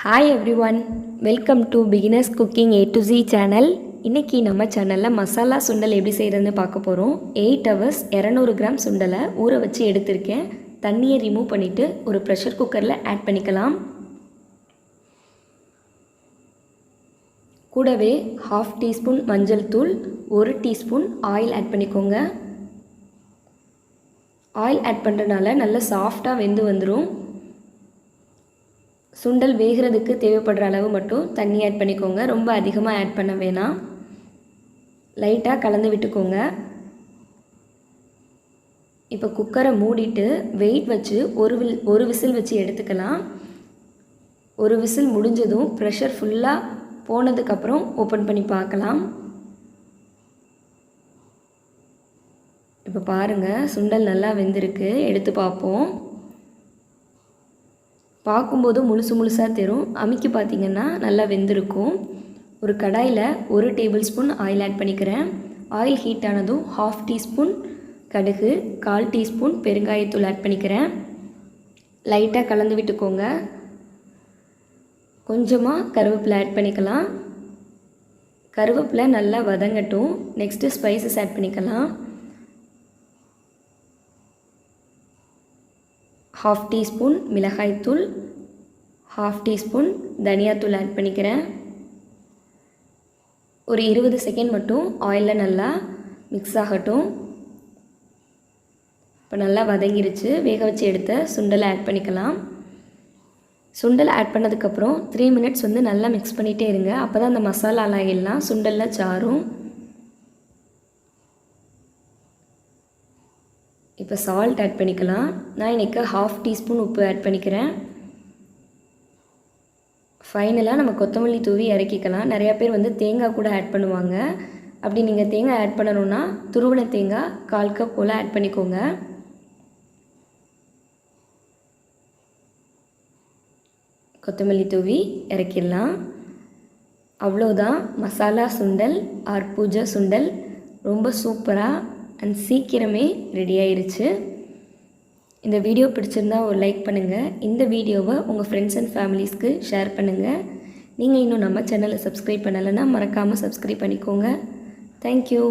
Hi everyone, welcome to beginners cooking A to Z channel. இன்றைக்கி நம்ம சேனலில் மசாலா சுண்டல் எப்படி செய்கிறதுன்னு பார்க்க போகிறோம். 8 hours 200 கிராம் சுண்டலை ஊற வச்சு எடுத்திருக்கேன். தண்ணியை ரிமூவ் பண்ணிவிட்டு ஒரு ப்ரெஷர் குக்கரில் ஆட் பண்ணிக்கலாம். கூடவே 1/2 டீஸ்பூன் மஞ்சள் தூள், 1 டீஸ்பூன் ஆயில் ஆட் பண்ணிக்கோங்க. ஆயில் ஆட் பண்ணுறதுனால நல்லா சாஃப்டாக வெந்து வந்துடும். சுண்டல் வேகிறதுக்கு தேவைப்படுற அளவு மட்டும் தண்ணி ஆட் பண்ணிக்கோங்க. ரொம்ப அதிகமாக ஆட் பண்ண வேணாம். லைட்டாக கலந்து விட்டுக்கோங்க. இப்போ குக்கரை மூடிட்டு வெயிட் வச்சு ஒரு விசில் வச்சு எடுத்துக்கலாம். ஒரு விசில் முடிஞ்சதும் ப்ரெஷர் ஃபுல்லாக போனதுக்கப்புறம் ஓப்பன் பண்ணி பார்க்கலாம். இப்போ பாருங்கள், சுண்டல் நல்லா வெந்திருக்கு. எடுத்து பார்ப்போம். பார்க்கும்போது முழுசாக தெரியும். அமுக்கி பார்த்திங்கன்னா நல்லா வெந்திருக்கும். ஒரு கடாயில் 1 டேபிள் ஸ்பூன் ஆயில் ஆட் பண்ணிக்கிறேன். ஆயில் ஹீட் ஆனதும் 1/2 டீஸ்பூன் கடுகு, 1/4 டீஸ்பூன் பெருங்காயத்தூள் ஆட் பண்ணிக்கிறேன். லைட்டாக கலந்து விட்டுக்கோங்க. கொஞ்சமாக கருவேப்பிலை ஆட் பண்ணிக்கலாம். கருவேப்பிலை நல்லா வதங்கட்டும். நெக்ஸ்ட்டு ஸ்பைசஸ் ஆட் பண்ணிக்கலாம். 1/2 டீஸ்பூன் மிளகாய்த்தூள், 1/2 டீஸ்பூன் தனியாத்தூள் ஆட் பண்ணிக்கிறேன். ஒரு 20 செகண்ட் மட்டும் ஆயிலில் நல்லா மிக்ஸ் ஆகட்டும். இப்போ நல்லா வதங்கிருச்சு. வேக வச்சு எடுத்த சுண்டலை ஆட் பண்ணிக்கலாம். சுண்டல் ஆட் பண்ணதுக்கப்புறம் 3 மினிட்ஸ் நல்லா மிக்ஸ் பண்ணிகிட்டே இருங்க. அப்போ தான் அந்த மசாலாலாம் எல்லாம் சுண்டலில் சாரும். இப்போ சால்ட் ஆட் பண்ணிக்கலாம். நான் இன்றைக்கி 1/2 டீஸ்பூன் உப்பு ஆட் பண்ணிக்கிறேன். ஃபைனலாக நம்ம கொத்தமல்லி தூவி இறக்கிக்கலாம். நிறையா பேர் தேங்காய் கூட ஆட் பண்ணுவாங்க. அப்படி நீங்கள் தேங்காய் ஆட் பண்ணணுன்னா துருவன தேங்காய் 1/4 கப் போல் ஆட் பண்ணிக்கோங்க. கொத்தமல்லி தூவி இறக்கிடலாம். அவ்வளோதான், மசாலா சுண்டல் ஆர் பூஜா சுண்டல் ரொம்ப சூப்பராக அண்ட் சீக்கிரமே ரெடி ஆயிருச்சு. இந்த வீடியோ பிடிச்சிருந்தா ஒரு லைக் பண்ணுங்கள். இந்த வீடியோவை உங்கள் ஃப்ரெண்ட்ஸ் அண்ட் ஃபேமிலிஸ்க்கு ஷேர் பண்ணுங்கள். நீங்கள் இன்னும் நம்ம சேனலை சப்ஸ்கிரைப் பண்ணலைன்னா மறக்காமல் சப்ஸ்கிரைப் பண்ணிக்கோங்க. தேங்க்யூ.